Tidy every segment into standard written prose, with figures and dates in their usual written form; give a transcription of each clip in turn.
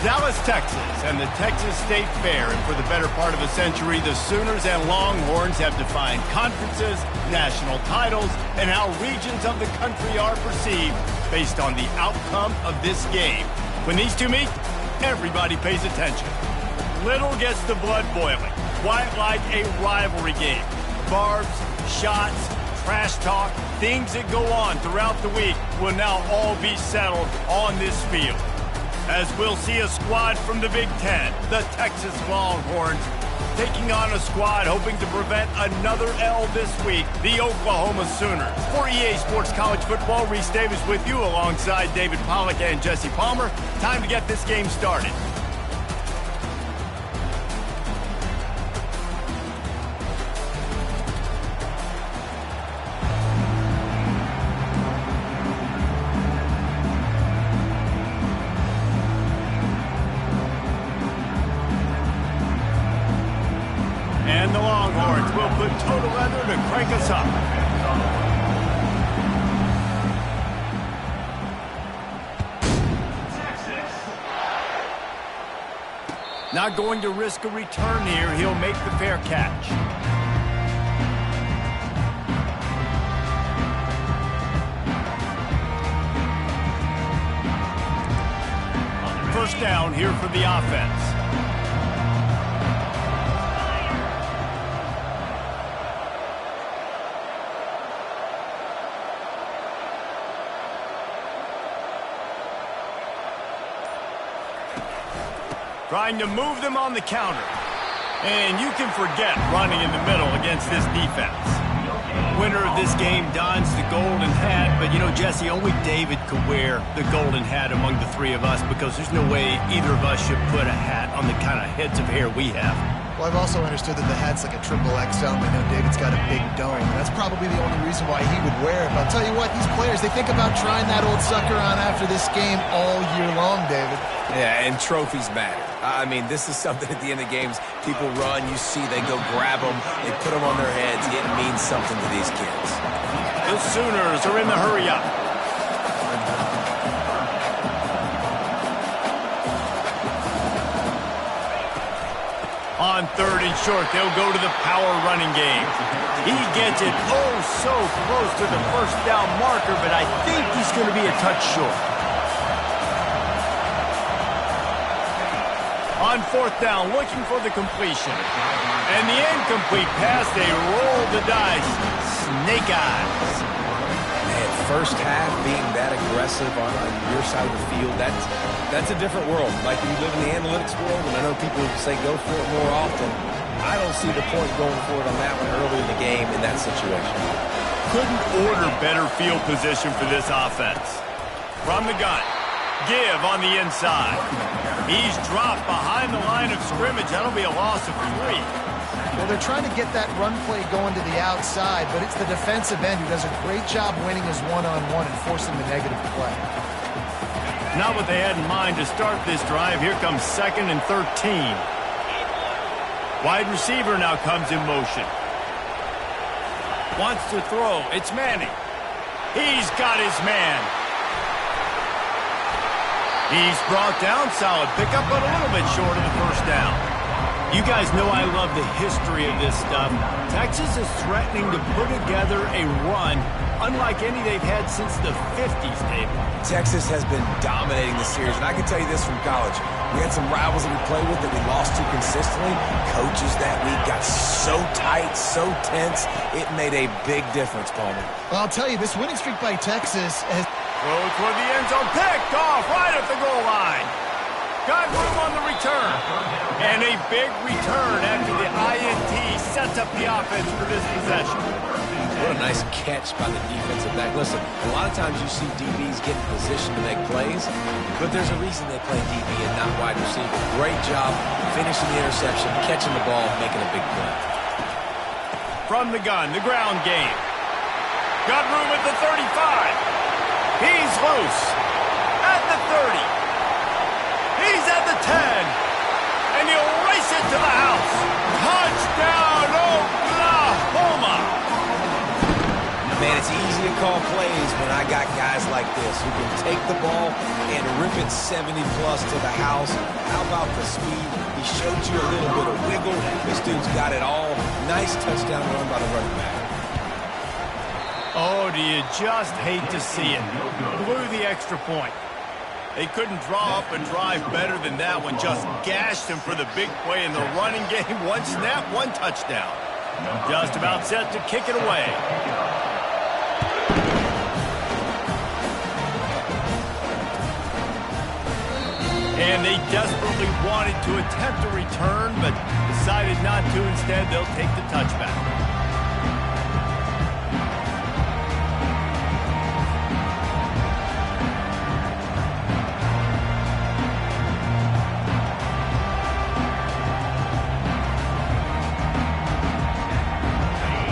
Dallas, Texas, and the Texas State Fair. And for the better part of a century, the Sooners and Longhorns have defined conferences, national titles, and how regions of the country are perceived based on the outcome of this game. When these two meet, everybody pays attention. Little gets the blood boiling, quite like a rivalry game. Barbs, shots, trash talk, things that go on throughout the week will now all be settled on this field. As we'll see a squad from the Big Ten, the Texas Longhorns, taking on a squad hoping to prevent another L this week, the Oklahoma Sooners. For EA Sports College Football, Reese Davis with you alongside David Pollack and Jesse Palmer. Time to get this game started. And the Longhorns will put total leather to crank us up. Not going to risk a return here. He'll make the fair catch. First down here for the offense. Trying to move them on the counter. And you can forget running in the middle against this defense. Winner of this game dons the golden hat, but you know, Jesse, only David could wear the golden hat among the three of us because there's no way either of us should put a hat on the kind of heads of hair we have. Well, I've also understood that the hat's like a triple XL, and I know David's got a big dome. That's probably the only reason why he would wear it. But I'll tell you what, these players, they think about trying that old sucker on after this game all year long, David. Yeah, and trophies matter. I mean, this is something at the end of games. People run, you see, they go grab them, they put them on their heads. It means something to these kids. The Sooners are in the hurry-up. On third and short, they'll go to the power running game. He gets it oh so close to the first down marker, but I think he's going to be a touch short. On fourth down, looking for the completion. And the incomplete pass, they roll the dice. Snake eyes. Man, first half being that aggressive on your side of the field, that's a different world. Like when you live in the analytics world, and I know people say go for it more often, I don't see the point going for it on that one early in the game in that situation. Couldn't order better field position for this offense. From the gun, give on the inside. He's dropped behind the line of scrimmage. That'll be a loss of 3. Well, they're trying to get that run play going to the outside, but it's the defensive end who does a great job winning his one-on-one and forcing the negative play. Not what they had in mind to start this drive. Here comes 2nd and 13. Wide receiver now comes in motion. Wants to throw. It's Manning. He's got his man. He's brought down. Solid pickup, but a little bit short of the first down. You guys know I love the history of this stuff. Texas is threatening to put together a run unlike any they've had since the 50s, David. Texas has been dominating the series, and I can tell you this from college. We had some rivals that we played with that we lost to consistently. Coaches that week got so tight, so tense, it made a big difference, Palmer. Well, I'll tell you, this winning streak by Texas has... Throw toward the end zone, picked off right at the goal line. Got room on the return. And a big return after the INT sets up the offense for this possession. What a nice catch by the defensive back. Listen, a lot of times you see DBs get in position to make plays, but there's a reason they play DB and not wide receiver. Great job finishing the interception, catching the ball, making a big play. From the gun, the ground game. Got room at the 35. He's loose at the 30. He's at the 10. And he'll race it to the house. Touchdown, Oklahoma! Man, it's easy to call plays when I got guys like this who can take the ball and rip it 70-plus to the house. How about the speed? He showed you a little bit of wiggle. This dude's got it all. Nice touchdown run by the running back. Oh, do you just hate to see it? Blew the extra point. They couldn't draw up a drive better than that one. Just gashed him for the big play in the running game. One snap, one touchdown. Just about set to kick it away. And they desperately wanted to attempt a return, but decided not to. Instead, they'll take the touchback.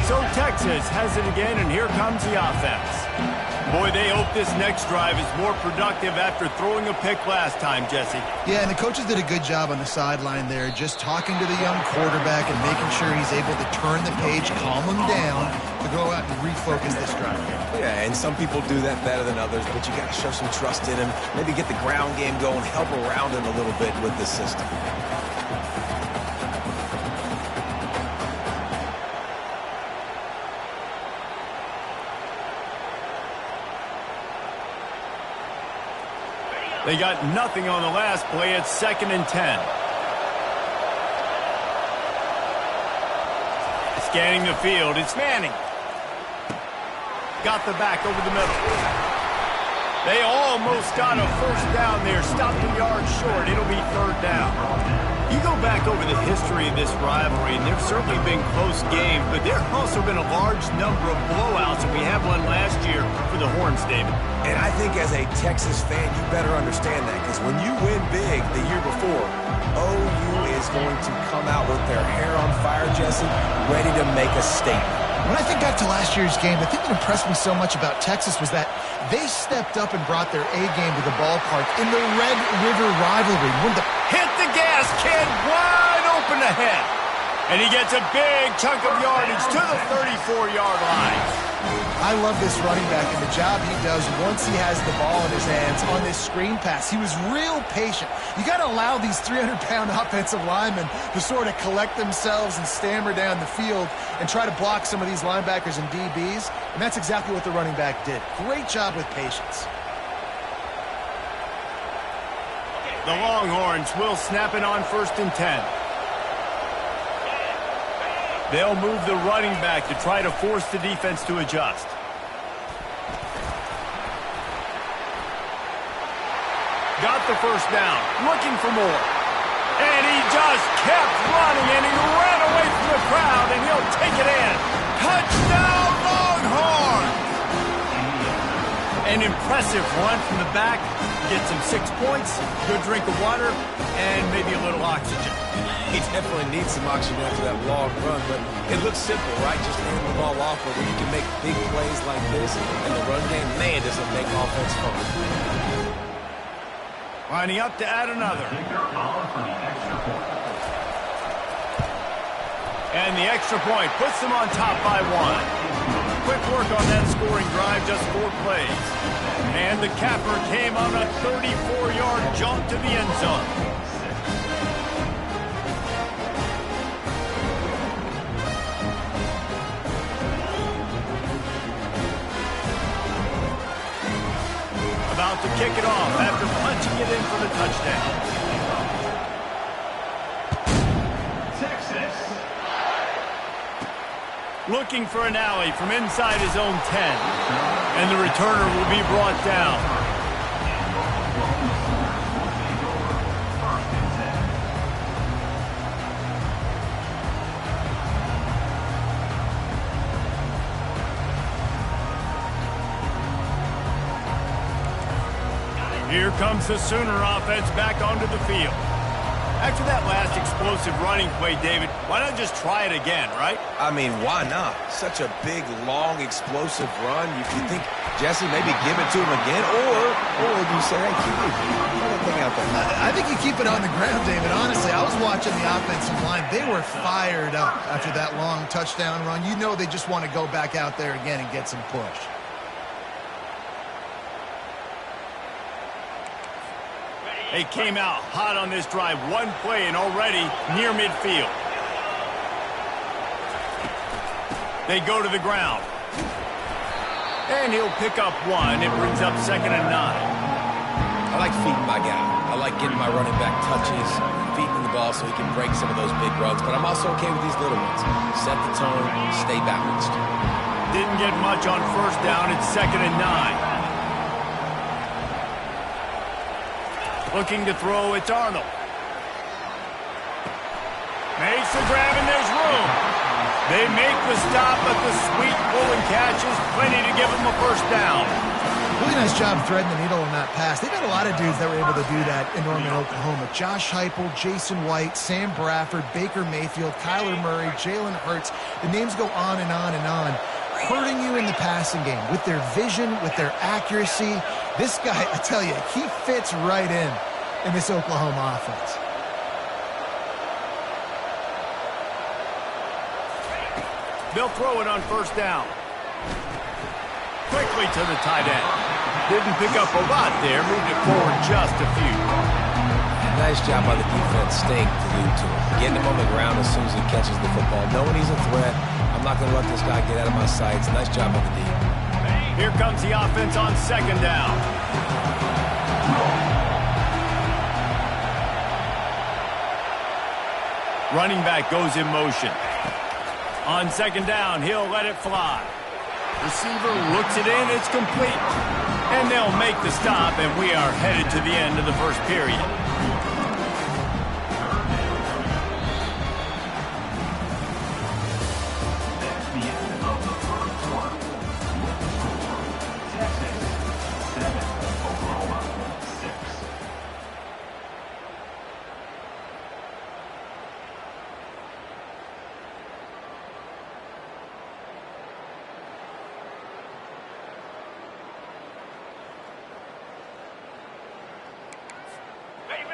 So Texas has it again, and here comes the offense. Boy, they hope this next drive is more productive after throwing a pick last time, Jesse. Yeah, and the coaches did a good job on the sideline there, just talking to the young quarterback and making sure he's able to turn the page, calm him down, to go out and refocus this drive. Yeah, and some people do that better than others, but you got to show some trust in him, maybe get the ground game going, help around him a little bit with the system. They got nothing on the last play. It's 2nd and 10. Scanning the field, it's Manning. Got the back over the middle. They almost got a first down there. Stopped a yard short. It'll be 3rd down. You go back over the history of this rivalry, and there's certainly been close games, but there have also been a large number of blowouts, and we had one last year for the Horns, David. And I think as a Texas fan, you better understand that, because when you win big the year before, OU is going to come out with their hair on fire, Jesse, ready to make a statement. When I think back to last year's game, the thing that impressed me so much about Texas was that they stepped up and brought their A-game to the ballpark in the Red River rivalry. Hit the gas, kid, wide open ahead. And he gets a big chunk of yardage to the 34-yard line. I love this running back and the job he does once he has the ball in his hands on this screen pass. He was real patient. You got to allow these 300-pound offensive linemen to sort of collect themselves and stammer down the field and try to block some of these linebackers and DBs, and that's exactly what the running back did. Great job with patience. The Longhorns will snap it on 1st and 10. They'll move the running back to try to force the defense to adjust. Got the first down, looking for more. And he just kept running, and he ran away from the crowd, and he'll take it in. Touchdown, Longhorns! An impressive run from the back. Gets him 6 points, good drink of water, and maybe a little oxygen. He definitely needs some oxygen after that long run, but it looks simple, right? Just hand the ball off, but when you can make big plays like this in the run game, man, does it make offense fun. Lining up to add another. And the extra point puts them on top by 1. Quick work on that scoring drive, just 4 plays. And the capper came on a 34-yard jump to the end zone. About to kick it off after punching it in for the touchdown. Texas. Looking for an alley from inside his own 10. And the returner will be brought down. Here comes the Sooner offense back onto the field. After that last explosive running play, David, Why not just try it again, right? I mean, why not? Such a big, long, explosive run. You think, Jesse, maybe give it to him again, or do you say, hey, keep that thing out there? I think you keep it on the ground, David. Honestly, I was watching the offensive line. They were fired up after that long touchdown run. You know they just want to go back out there again and get some push. They came out hot on this drive. One play and already near midfield. They go to the ground. And he'll pick up one. It brings up 2nd and 9. I like feeding my guy. I like getting my running back touches, feeding the ball so he can break some of those big runs. But I'm also okay with these little ones. Set the tone, stay balanced. Didn't get much on 1st down. It's 2nd and 9. Looking to throw, it's Arnold. Makes the grab and there's room. They make the stop, but the sweet pulling catch is plenty to give them a 1st down. Really nice job threading the needle on that pass. They've got a lot of dudes that were able to do that in Norman, Oklahoma. Josh Heupel, Jason White, Sam Bradford, Baker Mayfield, Kyler Murray, Jalen Hurts. The names go on and on and on. Hurting you in the passing game with their vision, with their accuracy. This guy, I tell you, he fits right in this Oklahoma offense. They'll throw it on 1st down. Quickly to the tight end. Didn't pick up a lot there. Moved it forward just a few. Nice job by the defense staying glued to him. Getting him on the ground as soon as he catches the football. Knowing he's a threat. I'm not going to let this guy get out of my sights. Nice job by the D. Here comes the offense on 2nd down. Running back goes in motion. On 2nd down, he'll let it fly. Receiver looks it in, it's complete. And they'll make the stop, and we are headed to the end of the 1st period.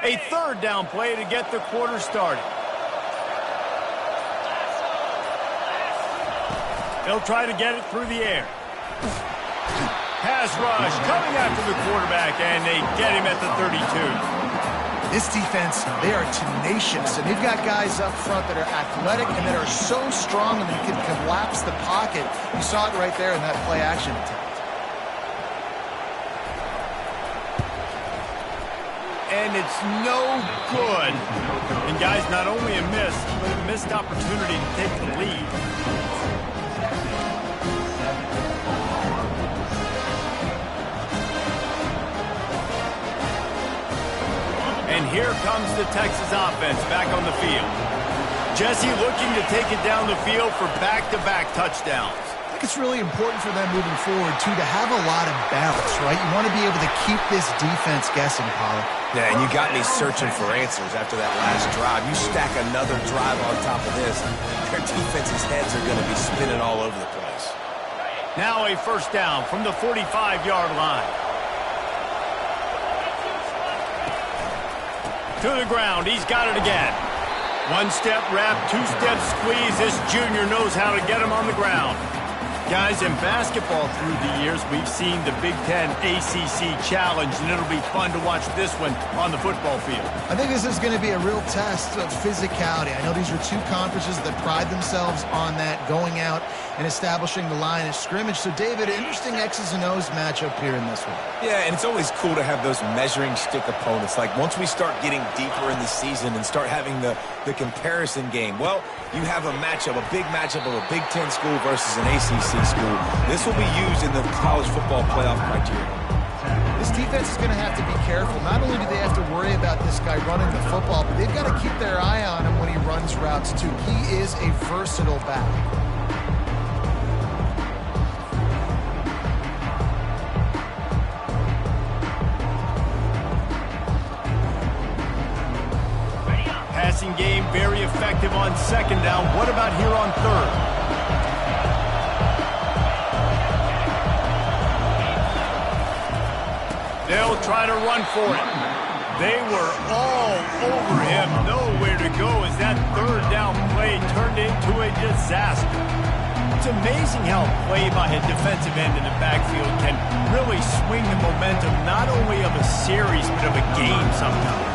A 3rd down play to get the quarter started. They'll try to get it through the air. Pass rush coming after the quarterback, and they get him at the 32. This defense, they are tenacious, and they've got guys up front that are athletic and that are so strong and they can collapse the pocket. You saw it right there in that play action attempt. And it's no good. And guys, not only a miss, but a missed opportunity to take the lead. And here comes the Texas offense back on the field. Jesse looking to take it down the field for back-to-back touchdowns. I think it's really important for them moving forward, too, to have a lot of balance, right? You want to be able to keep this defense guessing, Pollard. Yeah, and you got me searching for answers after that last drive. You stack another drive on top of this, their defense's heads are going to be spinning all over the place. Now a 1st down from the 45-yard line. To the ground, he's got it again. 1-step wrap, 2-step squeeze. This junior knows how to get him on the ground. Guys, in basketball through the years, we've seen the Big Ten ACC Challenge, and it'll be fun to watch this one on the football field. I think this is going to be a real test of physicality. I know these are two conferences that pride themselves on that, going out and establishing the line of scrimmage. So, David, interesting X's and O's matchup here in this one. Yeah, and it's always cool to have those measuring stick opponents. Like, once we start getting deeper in the season and start having the comparison game, well, you have a matchup, a big matchup of a Big Ten school versus an ACC school. This will be used in the college football playoff criteria. This defense is going to have to be careful. Not only do they have to worry about this guy running the football, but they've got to keep their eye on him when he runs routes, too. He is a versatile back. Passing game very effective effective on second down. What about here on third? They'll try to run for it. They were all over him. Nowhere to go as that third down play turned into a disaster. It's amazing how a play by a defensive end in the backfield can really swing the momentum not only of a series but of a game sometimes.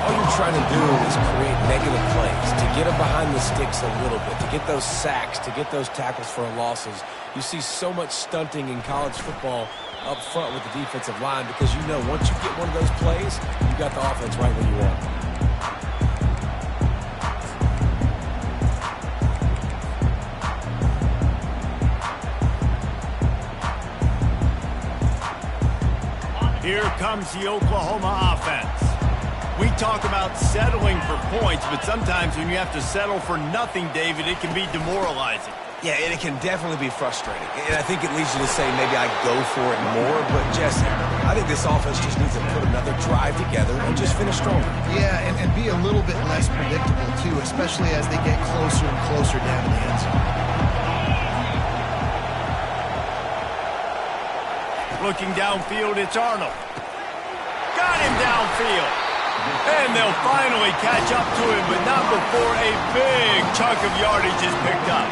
All you're trying to do is create negative plays, to get them behind the sticks a little bit, to get those sacks, to get those tackles for losses. You see so much stunting in college football up front with the defensive line because you know once you get one of those plays, you got the offense right where you want it. Here comes the Oklahoma offense. We talk about settling for points, but sometimes when you have to settle for nothing, David, it can be demoralizing. Yeah, and it can definitely be frustrating. And I think it leads you to say maybe I go for it more. But, Jesse, I think this offense just needs to put another drive together and just finish stronger. Yeah, and be a little bit less predictable, too, especially as they get closer and closer down to the end zone. Looking downfield, it's Arnold. Got him downfield. And they'll finally catch up to him, but not before a big chunk of yardage is picked up.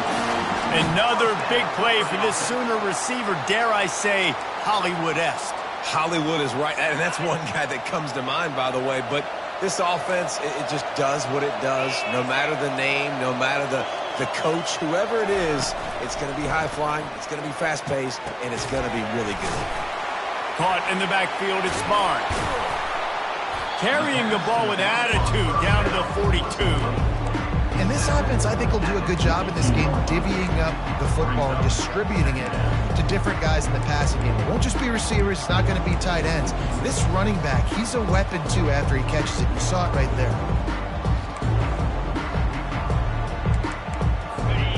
Another big play for this Sooner receiver, dare I say, Hollywood-esque. Hollywood is right, and that's one guy that comes to mind, by the way. But this offense, it just does what it does. No matter the name, no matter the coach, whoever it is, it's going to be high-flying, it's going to be fast-paced, and it's going to be really good. Caught in the backfield, it's Barnes. Carrying the ball with attitude down to the 42. And this offense, I think, will do a good job in this game divvying up the football and distributing it to different guys in the passing game. It won't just be receivers. It's not going to be tight ends. This running back, he's a weapon, too, after he catches it. You saw it right there.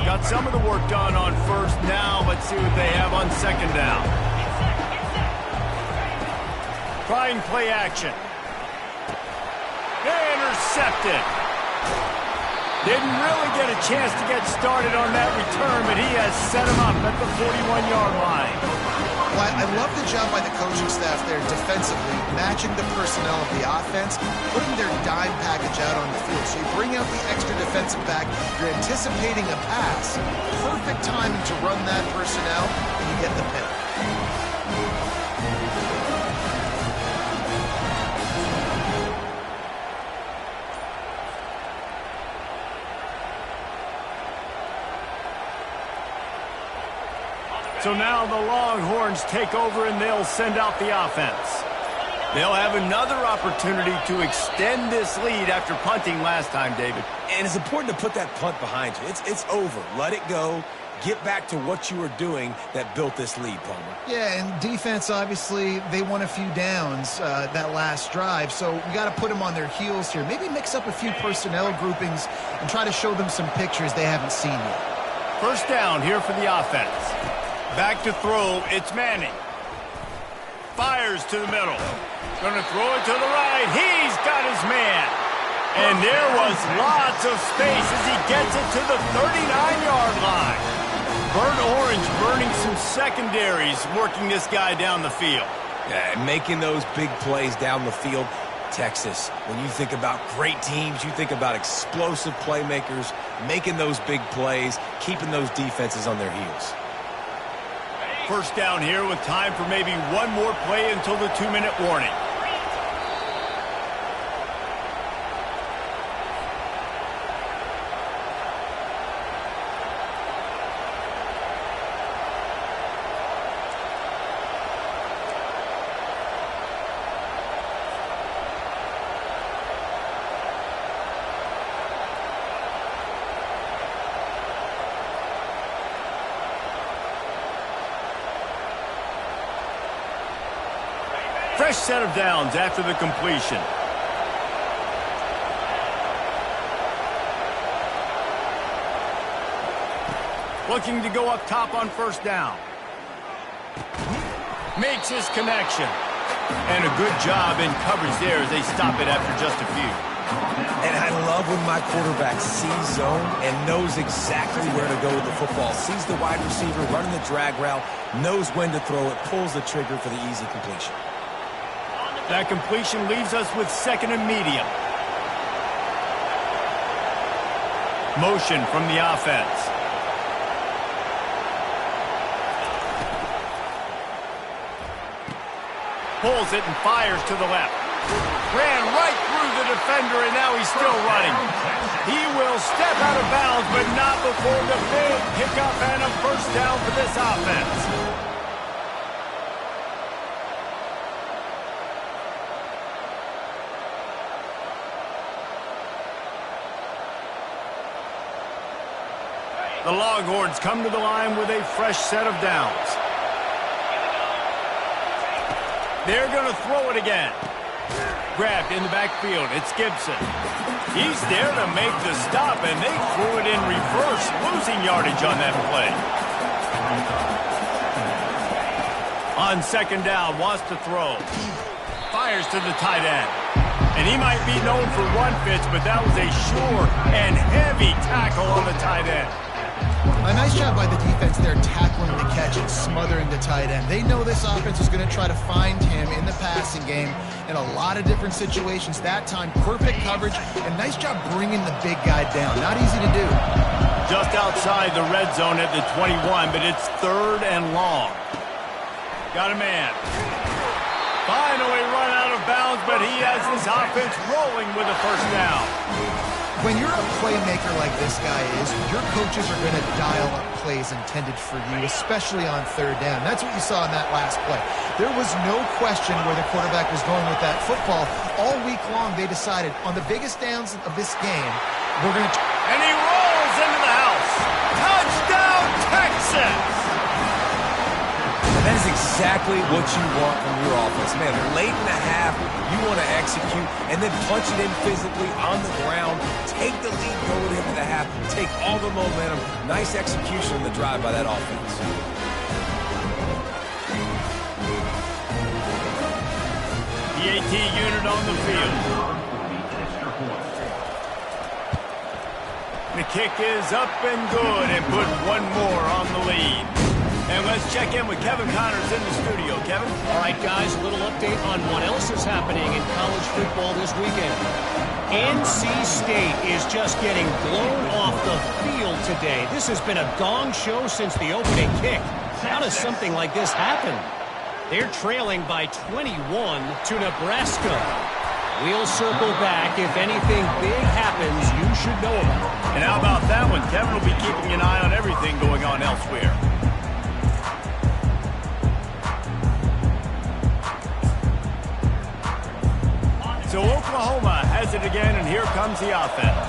Got some of the work done on first. Now let's see what they have on second down. Trying play action. Intercepted. Didn't really get a chance to get started on that return, but he has set him up at the 41-yard line. Well, I love the job by the coaching staff there defensively, matching the personnel of the offense, putting their dime package out on the field. So you bring out the extra defensive back, you're anticipating a pass. Perfect timing to run that personnel, and you get the pick. So now the Longhorns take over and they'll send out the offense. They'll have another opportunity to extend this lead after punting last time, David. And it's important to put that punt behind you. It's over. Let it go. Get back to what you were doing that built this lead, Palmer. Yeah, and defense, obviously, they won a few downs that last drive, so we got to put them on their heels here. Maybe mix up a few personnel groupings and try to show them some pictures they haven't seen yet. First down here for the offense. Back to throw, it's Manning. Fires to the middle. Gonna throw it to the right. He's got his man. And there was lots of space as he gets it to the 39-yard line. Burnt Orange burning some secondaries, working this guy down the field. Yeah, making those big plays down the field. Texas, when you think about great teams, you think about explosive playmakers, making those big plays, keeping those defenses on their heels. First down here with time for maybe one more play until the 2-minute warning. Fresh set of downs after the completion. Looking to go up top on first down. Makes his connection. And a good job in coverage there as they stop it after just a few. And I love when my quarterback sees zone and knows exactly where to go with the football. Sees the wide receiver running the drag route, knows when to throw it, pulls the trigger for the easy completion. That completion leaves us with 2nd and medium. Motion from the offense. Pulls it and fires to the left. Ran right through the defender, and now he's still running. He will step out of bounds, but not before the big pickup and a first down for this offense. The Longhorns come to the line with a fresh set of downs. They're going to throw it again. Grabbed in the backfield. It's Gibson. He's there to make the stop, and they threw it in reverse, losing yardage on that play. On 2nd down, wants to throw. Fires to the tight end. And he might be known for run fits, but that was a sure and heavy tackle on the tight end. A nice job by the defense there, tackling the catch and smothering the tight end. They know this offense is going to try to find him in the passing game in a lot of different situations. That time, perfect coverage, and nice job bringing the big guy down. Not easy to do. Just outside the red zone at the 21, but it's 3rd and long. Got a man. Finally run out of bounds, but he has his offense rolling with a first down. When you're a playmaker like this guy is, your coaches are going to dial up plays intended for you, especially on 3rd down. That's what you saw in that last play. There was no question where the quarterback was going with that football. All week long, they decided on the biggest downs of this game, we're going to... And he rolls into the house. Touchdown, Texas! That is exactly what you want from your offense. Man, late in the half, you want to execute and then punch it in physically on the ground, take the lead going into the half, take all the momentum. Nice execution on the drive by that offense. The AT unit on the field. The kick is up and good and put one more on the lead. And let's check in with Kevin Connors in the studio. Kevin? All right, guys, a little update on what else is happening in college football this weekend. NC State is just getting blown off the field today. This has been a gong show since the opening kick. How does something like this happen? They're trailing by 21 to Nebraska. We'll circle back. If anything big happens, you should know about it. And how about that one? Kevin will be keeping an eye on everything going on elsewhere. So Oklahoma has it again, and here comes the offense.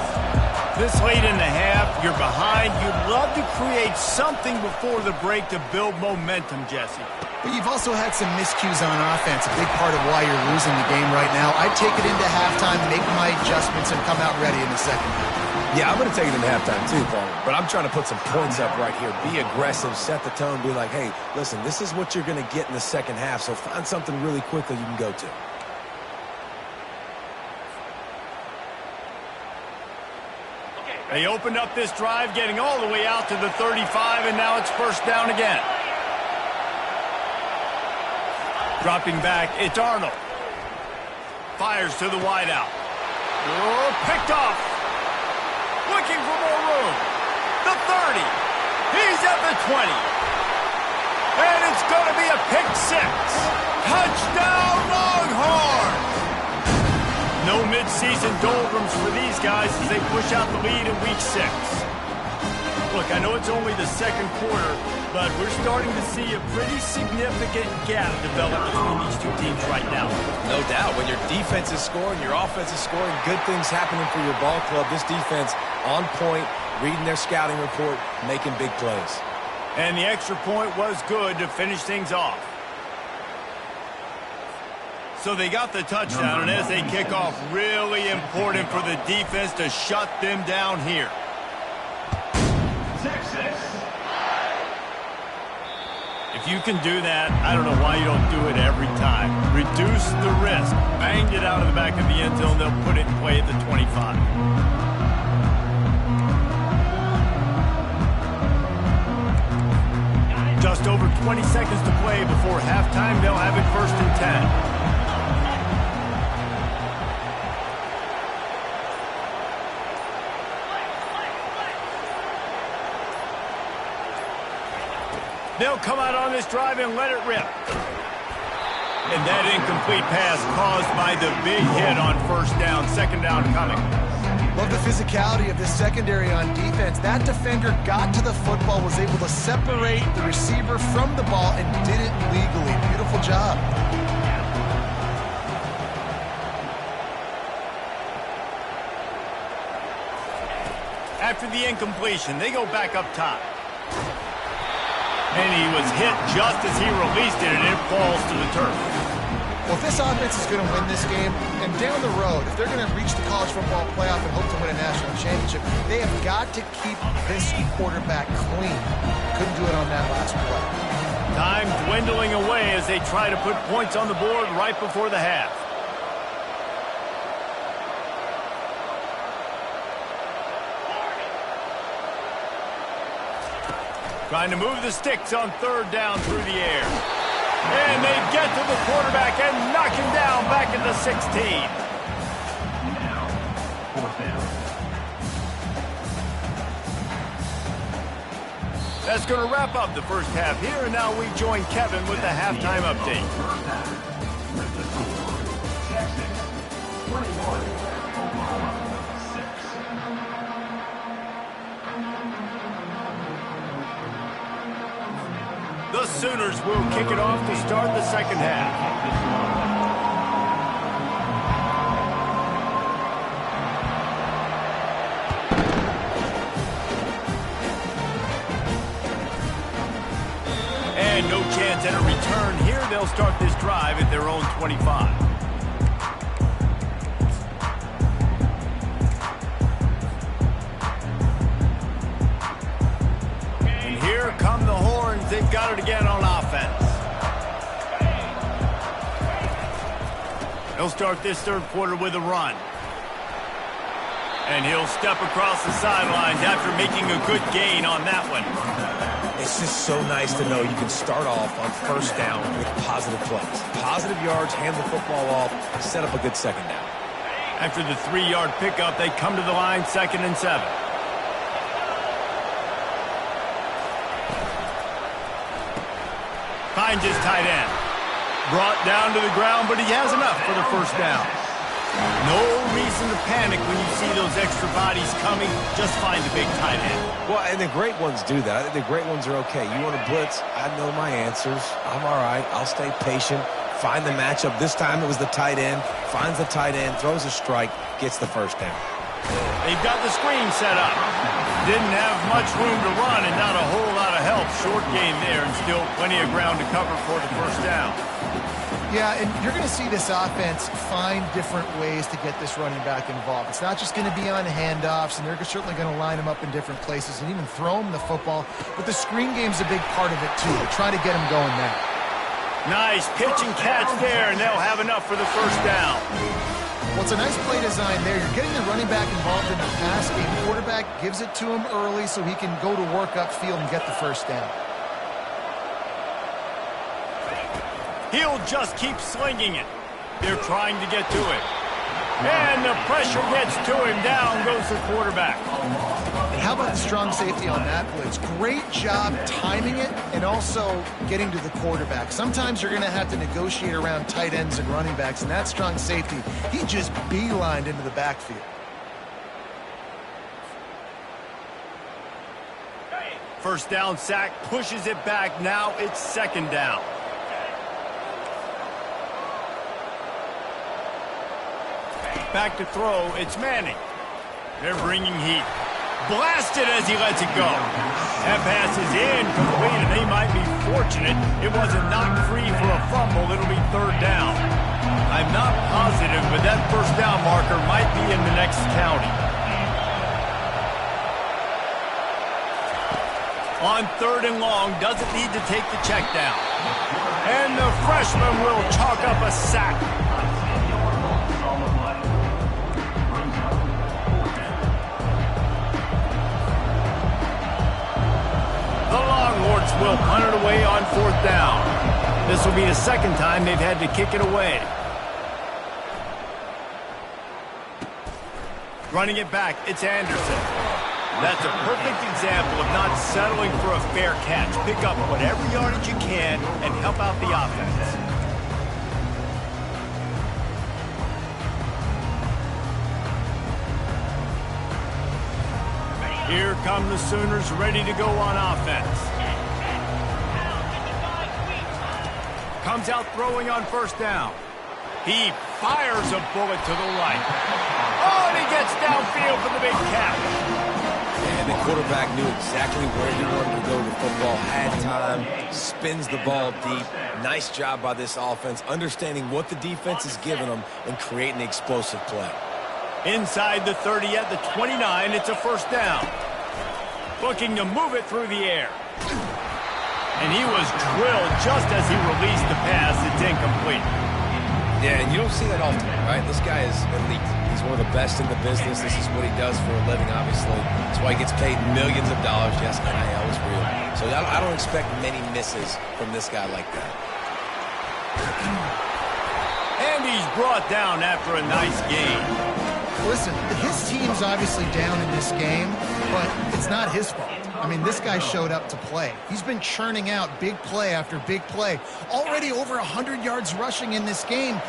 This late in the half, you're behind. You'd love to create something before the break to build momentum, Jesse. But you've also had some miscues on offense, a big part of why you're losing the game right now. I'd take it into halftime, make my adjustments, and come out ready in the second half. Yeah, I'm going to take it into halftime too, Paul. But I'm trying to put some points up right here. Be aggressive, set the tone, be like, hey, listen, this is what you're going to get in the second half, so find something really quickly you can go to. They opened up this drive, getting all the way out to the 35, and now it's first down again. Dropping back, it's Arnold. Fires to the wideout. Oh, picked off. Looking for more room. The 30. He's at the 20. And it's going to be a pick six. Touchdown, Longhorns! No midseason doldrums for these guys as they push out the lead in week 6. Look, I know it's only the second quarter, but we're starting to see a pretty significant gap develop between these two teams right now. No doubt. When your defense is scoring, your offense is scoring, good things happening for your ball club. This defense on point, reading their scouting report, making big plays. And the extra point was good to finish things off. So they got the touchdown, and as they kick off, really important for the defense to shut them down here. If you can do that, I don't know why you don't do it every time. Reduce the risk. Banged it out of the back of the end zone. They'll put it in play at the 25. Just over 20 seconds to play before halftime. They'll have it 1st and 10. They'll come out on this drive and let it rip. And that incomplete pass caused by the big hit on 1st down. 2nd down coming. Love the physicality of this secondary on defense. That defender got to the football, was able to separate the receiver from the ball, and did it legally. Beautiful job. After the incompletion, they go back up top. And he was hit just as he released it, and it falls to the turf. Well, if this offense is going to win this game, and down the road, if they're going to reach the college football playoff and hope to win a national championship, they have got to keep this quarterback clean. Couldn't do it on that last play. Time dwindling away as they try to put points on the board right before the half. Trying to move the sticks on 3rd down through the air. And they get to the quarterback and knock him down back at the 16. Now, 4th down. That's going to wrap up the first half here, and now we join Kevin with the halftime update. Texas, 21, Oklahoma, 6. The Sooners will kick it off to start the second half. And no chance at a return here. They'll start this drive at their own 25. They've got it again on offense. He'll start this 3rd quarter with a run. And he'll step across the sidelines after making a good gain on that one. It's just so nice to know you can start off on 1st down with positive plays. Positive yards, hand the football off, set up a good 2nd down. After the 3-yard pickup, they come to the line 2nd and 7. Finds his tight end. Brought down to the ground, but he has enough for the 1st down. No reason to panic when you see those extra bodies coming. Just find the big tight end. Well, and the great ones do that. I think the great ones are okay. You want to blitz? I know my answers. I'm all right. I'll stay patient. Find the matchup. This time it was the tight end. Finds the tight end, throws a strike, gets the 1st down. They've got the screen set up. Didn't have much room to run and not a whole lot of help. Short game there and still plenty of ground to cover for the 1st down. Yeah, and you're going to see this offense find different ways to get this running back involved. It's not just going to be on handoffs, and they're certainly going to line him up in different places and even throw him the football. But the screen game's a big part of it, too. They try to get him going now. Nice pitch and catch there, and they'll have enough for the 1st down. Well, it's a nice play design there. You're getting the running back involved in the pass game. The quarterback gives it to him early so he can go to work upfield and get the 1st down. He'll just keep slinging it. They're trying to get to it. And the pressure gets to him. Down goes the quarterback. And how about the strong safety on that blitz? Great job timing it and also getting to the quarterback. Sometimes you're going to have to negotiate around tight ends and running backs, and that strong safety, he just beelined into the backfield. First down sack, pushes it back. Now it's 2nd down. Back to throw, it's Manning. They're bringing heat. Blasted as he lets it go. That pass is incomplete, and they might be fortunate it wasn't knocked free for a fumble. It'll be 3rd down. I'm not positive, but that 1st down marker might be in the next county. On 3rd and long, doesn't need to take the check down. And the freshman will chalk up a sack. The Longhorns will punt it away on 4th down. This will be the second time they've had to kick it away. Running it back, it's Anderson. That's a perfect example of not settling for a fair catch. Pick up whatever yardage you can and help out the offense. Here come the Sooners ready to go on offense. Comes out throwing on 1st down. He fires a bullet to the right. Oh, and he gets downfield for the big catch. And the quarterback knew exactly where he wanted to go with the football, had time, spins the ball deep. Nice job by this offense, understanding what the defense is giving them and creating the explosive play. Inside the 30 at the 29, it's a 1st down. Looking to move it through the air. And he was drilled just as he released the pass. It's incomplete. Yeah, and you don't see that often, right? This guy is elite. He's one of the best in the business. This is what he does for a living, obviously. That's why he gets paid millions of dollars. Yes, NIL is real. So I don't expect many misses from this guy like that. And he's brought down after a nice game. Listen, his team's obviously down in this game, but it's not his fault. I mean, this guy showed up to play. He's been churning out big play after big play. Already over 100 yards rushing in this game.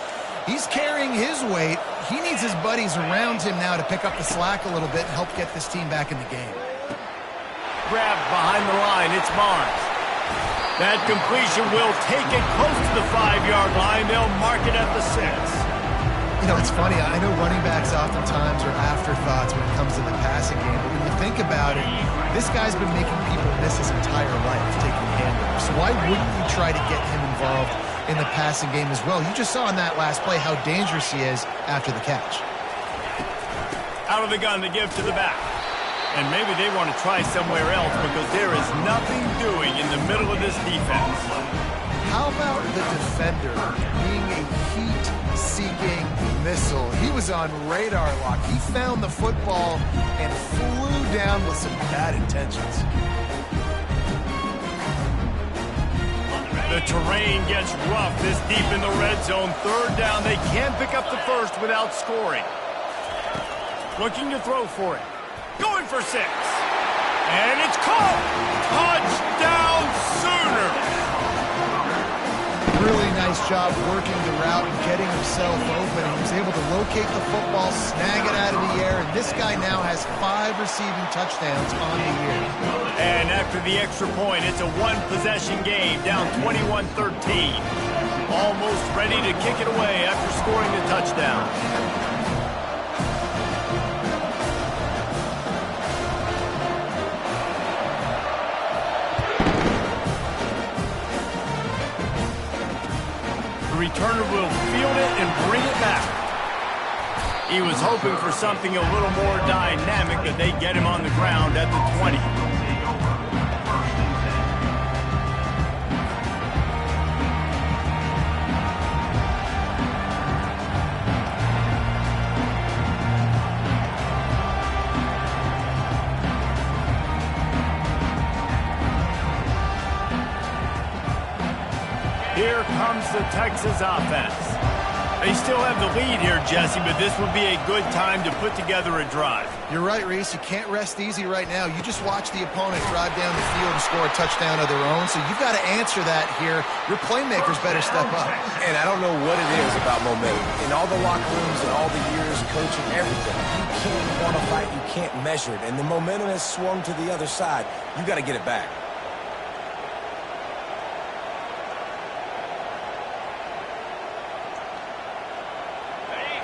He's carrying his weight. He needs his buddies around him now to pick up the slack a little bit and help get this team back in the game. Grabbed behind the line, it's Barnes. That completion will take it close to the 5-yard line. They'll mark it at the 6. You know, it's funny. I know running backs oftentimes are afterthoughts when it comes to the passing game, but when you think about it, this guy's been making people miss his entire life taking handoffs. So why wouldn't you try to get him involved in the passing game as well? You just saw in that last play how dangerous he is after the catch. Out of the gun to give to the back. And maybe they want to try somewhere else because there is nothing doing in the middle of this defense. How about the defender being a heat-seeking missile? He was on radar lock. He found the football and flew down with some bad intentions. The terrain gets rough this deep in the red zone. 3rd down, they can't pick up the first without scoring. Looking to throw for it. Going for 6. And it's caught. Touchdown Sooners. Really nice job working the route and getting himself open. He was able to locate the football, snag it out of the air, and this guy now has 5 receiving touchdowns on the year. And after the extra point, it's a 1-possession game, down 21-13. Almost ready to kick it away after scoring the touchdown. The returner will field it and bring it back. He was hoping for something a little more dynamic, but they get him on the ground at the 20. Here comes the Texas offense. They still have the lead here, Jesse, but this would be a good time to put together a drive. You're right, Reese. You can't rest easy right now. You just watch the opponent drive down the field and score a touchdown of their own, so you've got to answer that here. Your playmakers better step up. And I don't know what it is about momentum. In all the locker rooms and all the years coaching, everything, you can't quantify it, you can't measure it. And the momentum has swung to the other side. You got to get it back.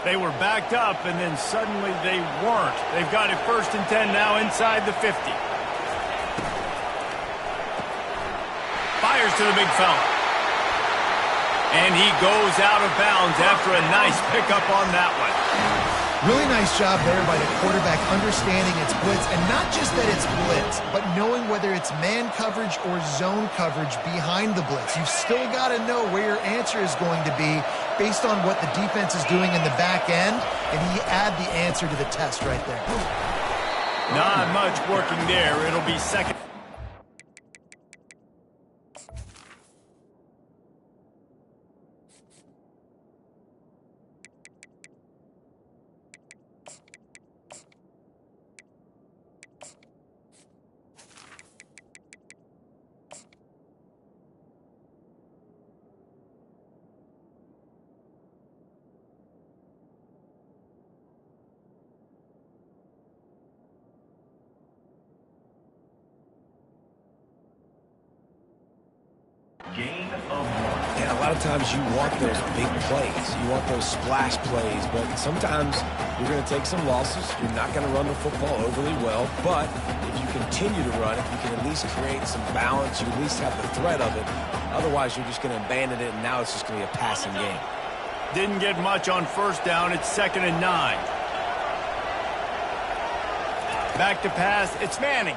They were backed up, and then suddenly they weren't. They've got it 1st and 10 now inside the 50. Fires to the big fella. And he goes out of bounds after a nice pickup on that one. Really nice job there by the quarterback understanding it's blitz, and not just that it's blitz, but knowing whether it's man coverage or zone coverage behind the blitz. You've still got to know where your answer is going to be based on what the defense is doing in the back end, and he add the answer to the test right there. Not much working there. It'll be second. Gain of 1. Yeah, a lot of times you want those big plays. You want those splash plays, but sometimes you're going to take some losses. You're not going to run the football overly well, but if you continue to run, if you can at least create some balance, you at least have the threat of it. Otherwise, you're just going to abandon it, and now it's just going to be a passing game. Didn't get much on first down. It's 2nd and 9. Back to pass. It's Manning.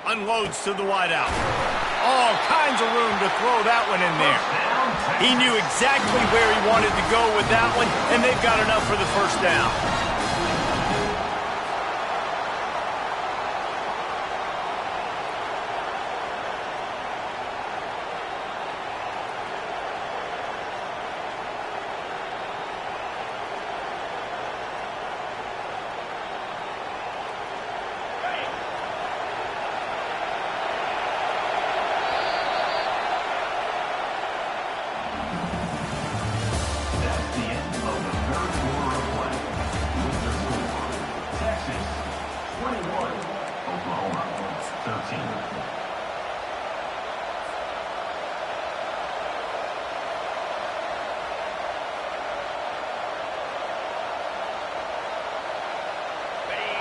Unloads to the wideout. All kinds of room to throw that one in there. He knew exactly where he wanted to go with that one, and they've got enough for the first down.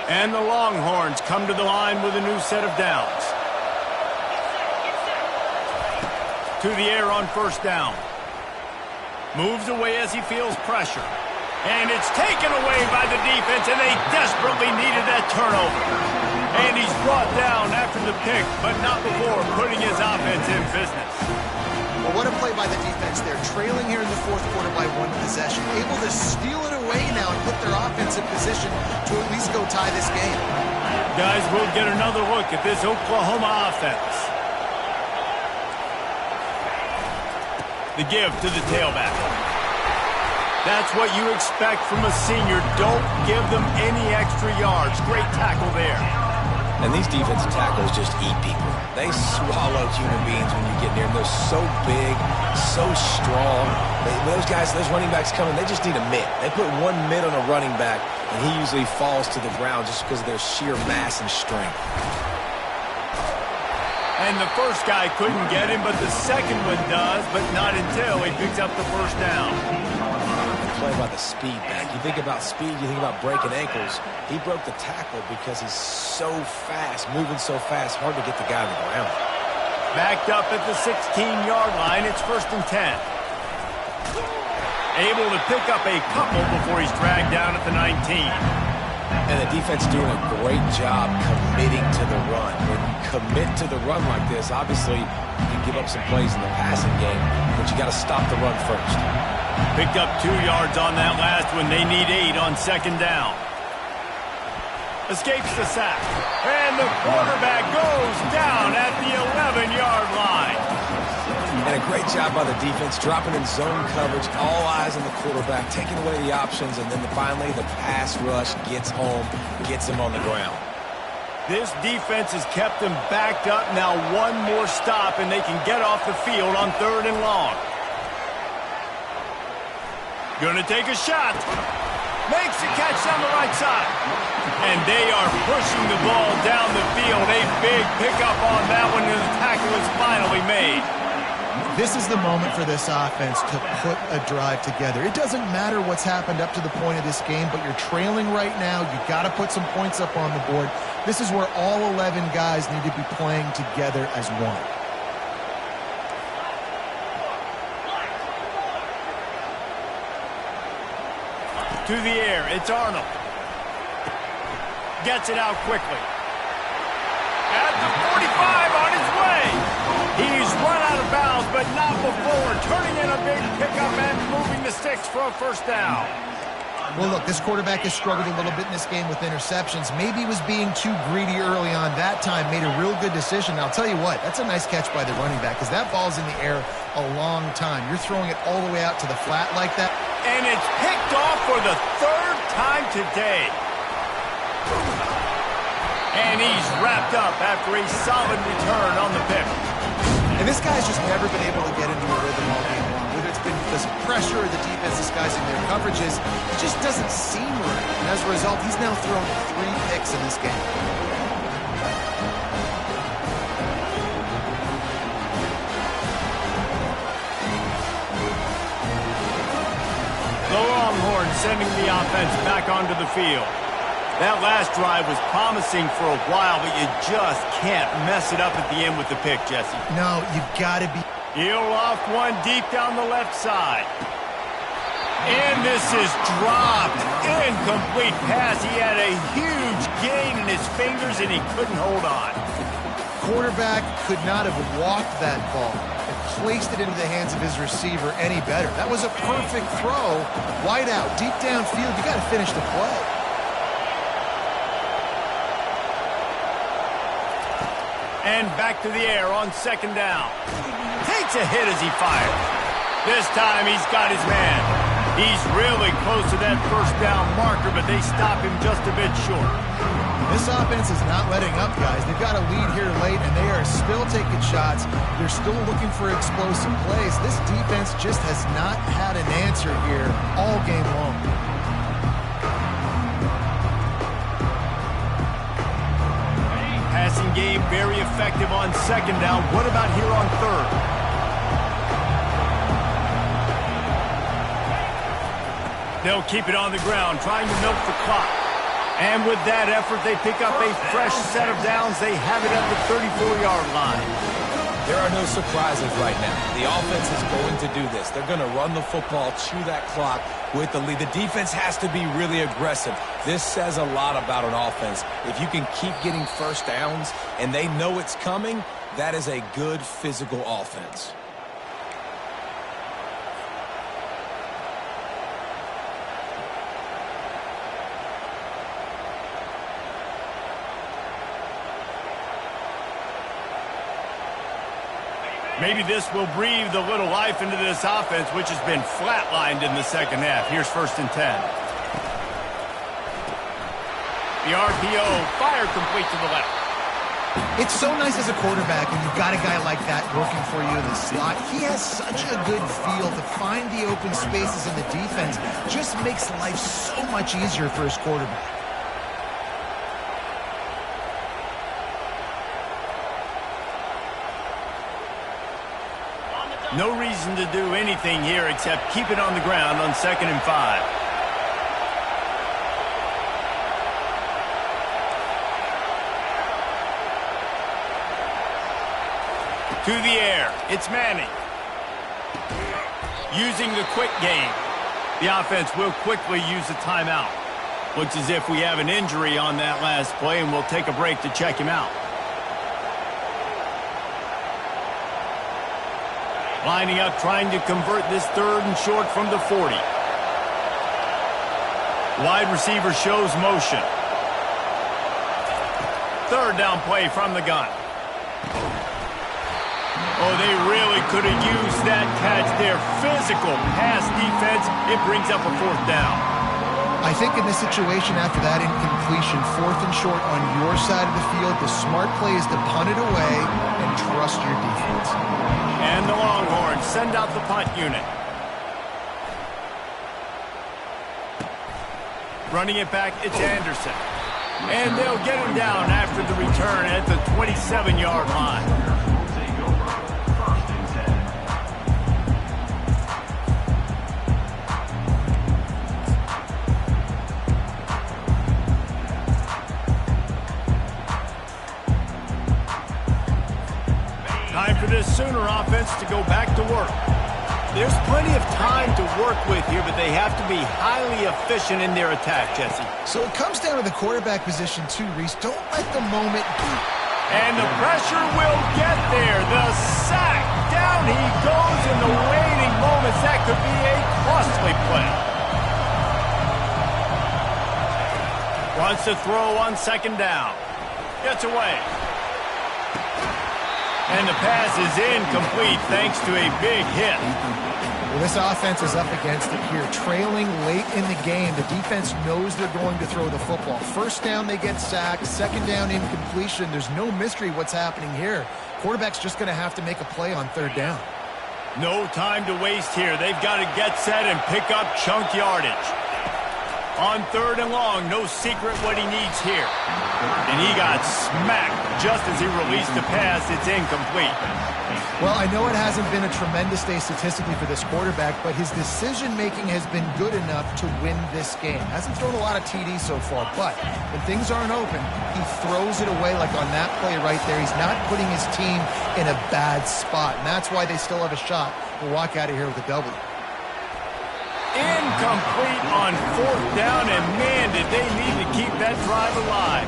And the Longhorns come to the line with a new set of downs. To the air on first down. Moves away as he feels pressure. And it's taken away by the defense, and they desperately needed that turnover. And he's brought down after the pick, but not before putting his offense in business. Well, what a play by the defense there. Trailing here in the fourth quarter by 1 possession. Able to steal it away now and put their offense in position to at least go tie this game. Guys, we'll get another look at this Oklahoma offense. The give to the tailback. That's what you expect from a senior. Don't give them any extra yards. Great tackle there. And these defensive tackles just eat people. They swallow human beings when you get near them. They're so big, so strong. Those guys, those running backs coming, they just need a mitt. They put one mitt on a running back, and he usually falls to the ground just because of their sheer mass and strength. And the first guy couldn't get him, but the second one does, but not until he picks up the first down. Play by the speed back. You think about speed, you think about breaking ankles. He broke the tackle because he's so fast, moving so fast, hard to get the guy on the ground. Backed up at the 16-yard line, it's 1st and 10. Able to pick up a couple before he's dragged down at the 19. And the defense doing a great job committing to the run. When you commit to the run like this, obviously you can give up some plays in the passing game, but you got to stop the run first. Picked up 2 yards on that last one. They need 8 on 2nd down. Escapes the sack. And the quarterback goes down at the 11-yard line. And a great job by the defense, dropping in zone coverage, all eyes on the quarterback, taking away the options, and then finally the pass rush gets home, gets him on the ground. This defense has kept them backed up. Now one more stop, and they can get off the field on 3rd and long. Gonna take a shot. Makes the catch down the right side. And they are pushing the ball down the field. A big pickup on that one, and the tackle is finally made. This is the moment for this offense to put a drive together. It doesn't matter what's happened up to the point of this game, but you're trailing right now. You've got to put some points up on the board. This is where all 11 guys need to be playing together as one. To the air, it's Arnold. Gets it out quickly. At the 45 on his way. He's run out of bounds, but not before turning in a big pickup and moving the sticks for a first down. Well, look, this quarterback has struggled a little bit in this game with interceptions. Maybe he was being too greedy early on. That time made a real good decision. I'll tell you what, that's a nice catch by the running back because that ball's in the air a long time. You're throwing it all the way out to the flat like that. And it's picked off for the third time today. And he's wrapped up after a solid return on the pick. And this guy's just never been able to get into a rhythm all game long. Whether it's been because of pressure or the defense disguising their coverages, it just doesn't seem right. And as a result, he's now thrown 3 picks in this game. The Longhorns sending the offense back onto the field. That last drive was promising for a while, but you just can't mess it up at the end with the pick, Jesse. No, you've got to be... He'll loft one deep down the left side. And this is dropped. Incomplete pass. He had a huge gain in his fingers, and he couldn't hold on. Quarterback could not have walked that ball and placed it into the hands of his receiver any better. That was a perfect throw. Wide out, deep downfield. You got to finish the play. And back to the air on second down. Takes a hit as he fires. This time he's got his man. He's really close to that first down marker, but they stop him just a bit short. This offense is not letting up, guys. They've got a lead here late, and they are still taking shots. They're still looking for explosive plays. This defense just has not had an answer here all game long. Passing game very effective on second down. What about here on third? They'll keep it on the ground, trying to milk the clock. And with that effort, they pick up a fresh set of downs. They have it at the 34-yard line. There are no surprises right now. The offense is going to do this. They're going to run the football, chew that clock with the lead. The defense has to be really aggressive. This says a lot about an offense. If you can keep getting first downs and they know it's coming, that is a good physical offense. Maybe this will breathe a little life into this offense, which has been flatlined in the second half. Here's 1st and 10. The RPO fired complete to the left. It's so nice as a quarterback when you've got a guy like that working for you in the slot. He has such a good feel to find the open spaces in the defense. Just makes life so much easier for his quarterback. No reason to do anything here except keep it on the ground on 2nd and 5. To the air, it's Manning. Using the quick game. The offense will quickly use a timeout. Looks as if we have an injury on that last play, and we'll take a break to check him out. Lining up, trying to convert this 3rd and short from the 40. Wide receiver shows motion. 3rd down play from the gun. Oh, they really could have used that catch there. Physical pass defense. It brings up a 4th down. I think in this situation after that incompletion, 4th and short on your side of the field, the smart play is to punt it away and trust your defense. And the Longhorns send out the punt unit. Running it back, it's Anderson. And they'll get him down after the return at the 27-yard line. Time for this Sooner offense to go back to work. There's plenty of time to work with here, but they have to be highly efficient in their attack, Jesse. So it comes down to the quarterback position too, Reese. Don't let the moment beat. And the pressure will get there. The sack. Down he goes in the waning moments. That could be a costly play. Wants to throw on second down. Gets away. And the pass is incomplete thanks to a big hit. Well, this offense is up against it here. Trailing late in the game, the defense knows they're going to throw the football. First down, they get sacked. Second down, incompletion. There's no mystery what's happening here. Quarterback's just going to have to make a play on third down. No time to waste here. They've got to get set and pick up chunk yardage. On third and long, no secret what he needs here. And he got smacked just as he released the pass. It's incomplete. Well, I know it hasn't been a tremendous day statistically for this quarterback, but his decision-making has been good enough to win this game. Hasn't thrown a lot of TDs so far, but when things aren't open, he throws it away like on that play right there. He's not putting his team in a bad spot, and that's why they still have a shot to walk out of here with a W. Incomplete on fourth down, and man, did they need to keep that drive alive.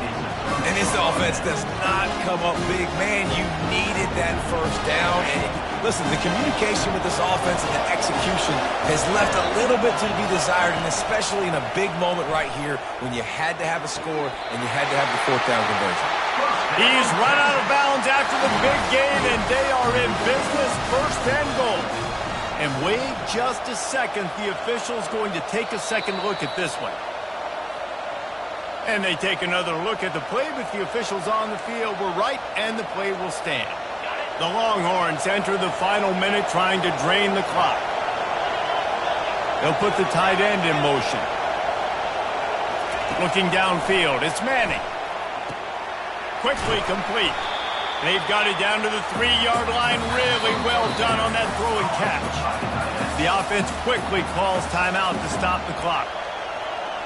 And this offense does not come up big. Man, you needed that first down. And listen, the communication with this offense and the execution has left a little bit to be desired, and especially in a big moment right here when you had to have a score and you had to have the fourth down conversion. He's run out of bounds after the big game, and they are in business, first and goal. And wait just a second, the official's going to take a second look at this one. And they take another look at the play, but the officials on the field were right, and the play will stand. The Longhorns enter the final minute trying to drain the clock. They'll put the tight end in motion. Looking downfield, it's Manning. Quickly complete. They've got it down to the 3-yard line. Really well done on that throw and catch. The offense quickly calls timeout to stop the clock.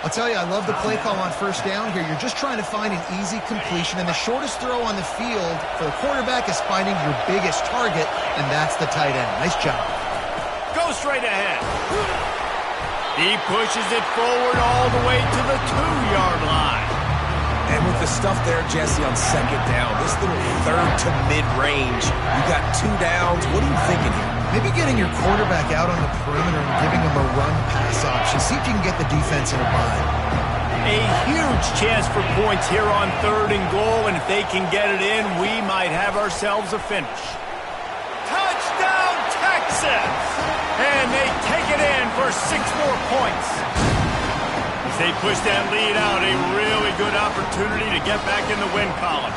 I'll tell you, I love the play call on first down here. You're just trying to find an easy completion, and the shortest throw on the field for the quarterback is finding your biggest target, and that's the tight end. Nice job. Go straight ahead. He pushes it forward all the way to the 2-yard line. And with the stuff there, Jesse, on second down, this little third to mid-range, you got 2 downs. What are you thinking here? Maybe getting your quarterback out on the perimeter and giving him a run-pass option. See if you can get the defense in a bind. A huge chance for points here on third and goal, and if they can get it in, we might have ourselves a finish. Touchdown, Texas! And they take it in for 6 more points. As they push that lead out, a really good opportunity to get back in the win column.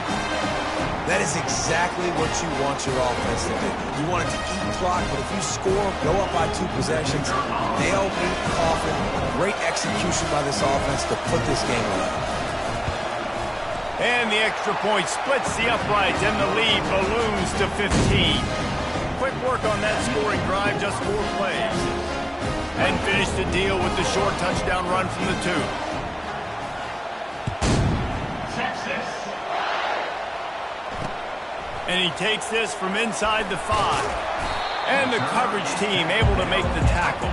That is exactly what you want your offense to do. You want it to eat clock, but if you score, go up by 2 possessions, nail, meet, coffin. Great execution by this offense to put this game away. And the extra point splits the uprights, and the lead balloons to 15. Quick work on that scoring drive, just 4 plays. And finish the deal with the short touchdown run from the 2. And he takes this from inside the 5. And the coverage team able to make the tackle.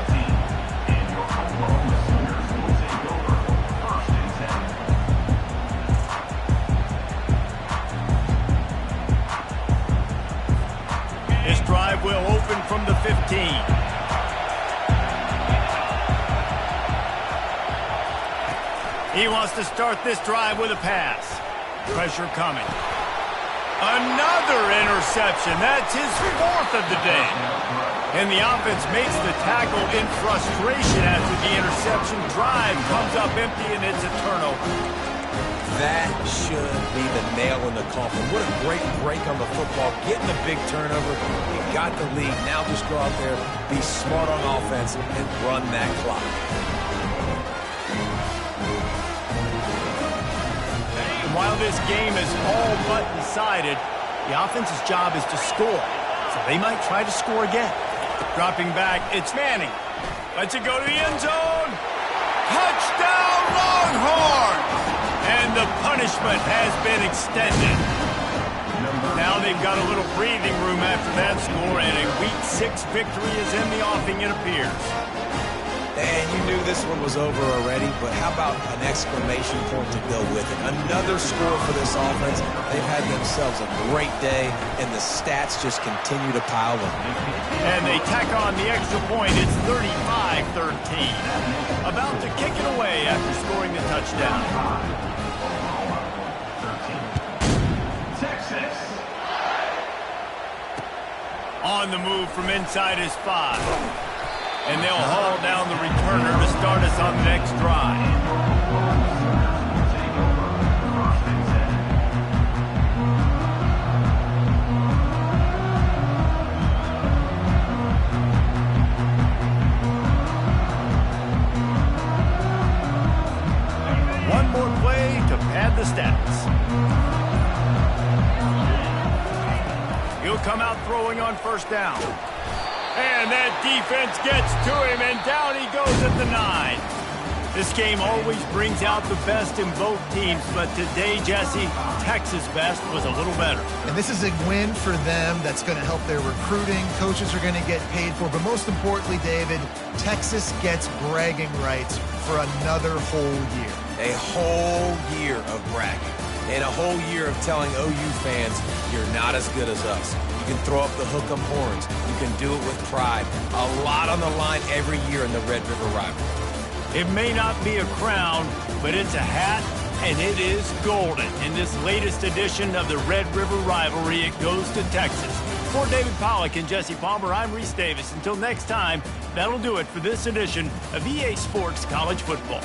This drive will open from the 15. He wants to start this drive with a pass. Pressure coming. Another interception. That's his 4th of the day. And the offense makes the tackle in frustration after the interception. Drive comes up empty, and it's a turnover. That should be the nail in the coffin. What a great break on the football. Getting a big turnover. You got the lead. Now just go out there, be smart on offense, and run that clock. While this game is all but decided, the offense's job is to score. So they might try to score again. Dropping back, it's Manning. Lets it go to the end zone. Touchdown, Longhorns! And the punishment has been extended. Now they've got a little breathing room after that score, and a Week 6 victory is in the offing, it appears. And you knew this one was over already, but how about an exclamation point to go with it? Another score for this offense. They've had themselves a great day, and the stats just continue to pile up. And they tack on the extra point. It's 35-13. About to kick it away after scoring the touchdown. Texas. On the move from inside his 5. And they'll haul down the returner to start us on the next drive. One more play to pad the stats. He'll come out throwing on first down. And that defense gets to him, and down he goes at the 9. This game always brings out the best in both teams, but today, Jesse, Texas' best was a little better. And this is a win for them that's going to help their recruiting. Coaches are going to get paid for. But most importantly, David, Texas gets bragging rights for another whole year. A whole year of bragging. And a whole year of telling OU fans, you're not as good as us. You can throw up the hook 'em horns. You can do it with pride. A lot on the line every year in the Red River rivalry. It may not be a crown, but it's a hat, and it is golden. In this latest edition of the Red River rivalry, it goes to Texas. For David Pollack and Jesse Palmer, I'm Reese Davis. Until next time, that'll do it for this edition of EA Sports College Football.